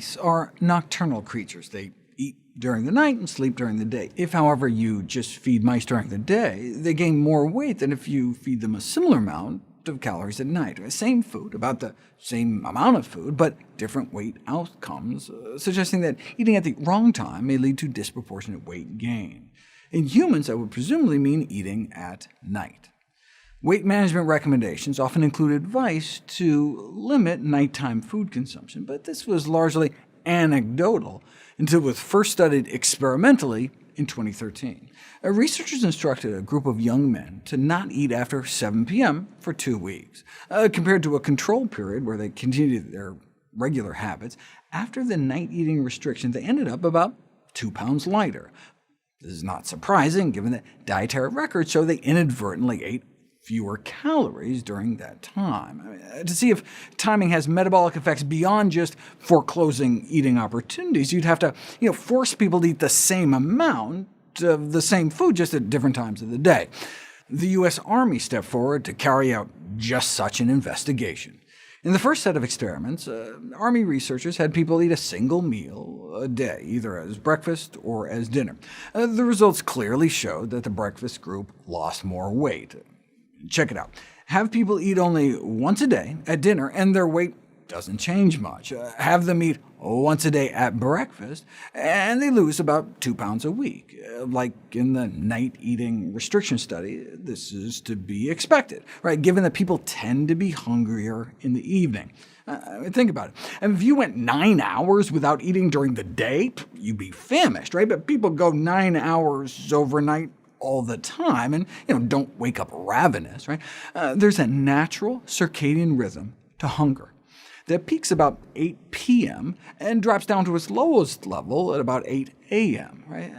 mice are nocturnal creatures. They eat during the night and sleep during the day. If, however, you just feed mice during the day, they gain more weight than if you feed them a similar amount of calories at night. Same food, about the same amount of food, but different weight outcomes, suggesting that eating at the wrong time may lead to disproportionate weight gain. In humans, that would presumably mean eating at night. Weight management recommendations often include advice to limit nighttime food consumption, but this was largely anecdotal until it was first studied experimentally in 2013. Researchers instructed a group of young men to not eat after 7 p.m. for 2 weeks, compared to a control period where they continued their regular habits. After the night eating restriction, they ended up about 2 pounds lighter. This is not surprising, given that dietary records show they inadvertently ate fewer calories during that time. To see if timing has metabolic effects beyond just foreclosing eating opportunities, you'd have to force people to eat the same amount of the same food, just at different times of the day. The U.S. Army stepped forward to carry out just such an investigation. In the first set of experiments, Army researchers had people eat a single meal a day, either as breakfast or as dinner. The results clearly showed that the breakfast group lost more weight. Check it out. Have people eat only once a day at dinner, and their weight doesn't change much. Have them eat once a day at breakfast, and they lose about 2 pounds a week. Like in the night eating restriction study, this is to be expected, right? Given that people tend to be hungrier in the evening. Think about it. And if you went 9 hours without eating during the day, you'd be famished, right? But people go 9 hours overnight all the time, and don't wake up ravenous, right? There's a natural circadian rhythm to hunger that peaks about 8 p.m. and drops down to its lowest level at about 8 a.m. Right?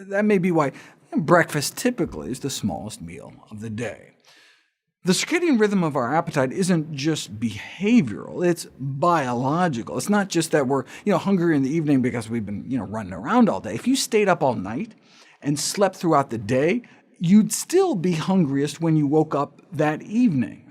That may be why breakfast typically is the smallest meal of the day. The circadian rhythm of our appetite isn't just behavioral, it's biological. It's not just that we're hungry in the evening because we've been running around all day. If you stayed up all night and slept throughout the day, you'd still be hungriest when you woke up that evening.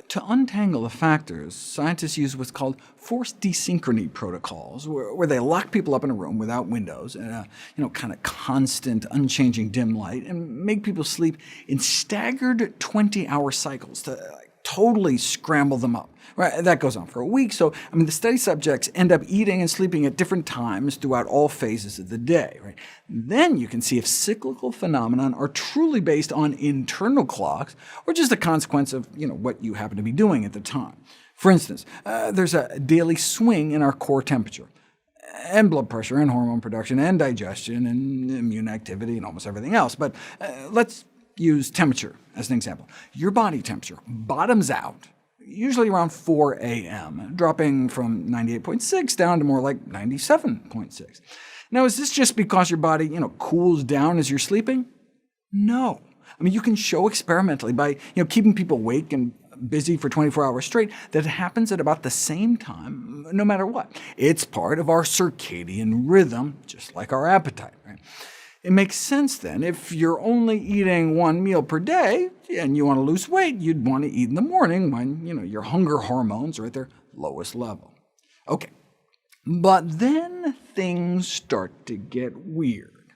To untangle the factors, scientists use what's called forced desynchrony protocols, where they lock people up in a room without windows and a kind of constant, unchanging dim light, and make people sleep in staggered 20-hour cycles to totally scramble them up. Right? That goes on for a week, so the study subjects end up eating and sleeping at different times throughout all phases of the day. Right? Then you can see if cyclical phenomena are truly based on internal clocks, or just a consequence of what you happen to be doing at the time. For instance, there's a daily swing in our core temperature, and blood pressure, and hormone production, and digestion, and immune activity, and almost everything else. But let's use temperature as an example. Your body temperature bottoms out usually around 4 a.m., dropping from 98.6 down to more like 97.6. Now, is this just because your body cools down as you're sleeping? No. You can show experimentally by keeping people awake and busy for 24 hours straight that it happens at about the same time, no matter what. It's part of our circadian rhythm, just like our appetite. Right? It makes sense, then, if you're only eating 1 meal per day and you want to lose weight, you'd want to eat in the morning when your hunger hormones are at their lowest level. OK, but then things start to get weird.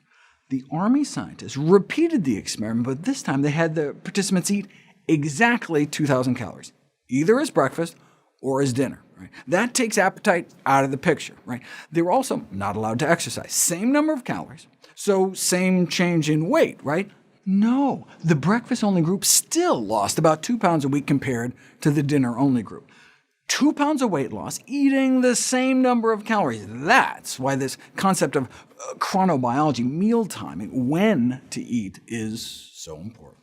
The Army scientists repeated the experiment, but this time they had the participants eat exactly 2,000 calories, either as breakfast or as dinner. Right? That takes appetite out of the picture. Right? They were also not allowed to exercise. Same number of calories, so same change in weight, right? No, the breakfast-only group still lost about 2 pounds a week compared to the dinner-only group. 2 pounds of weight loss, eating the same number of calories. That's why this concept of chronobiology, meal timing, when to eat, is so important.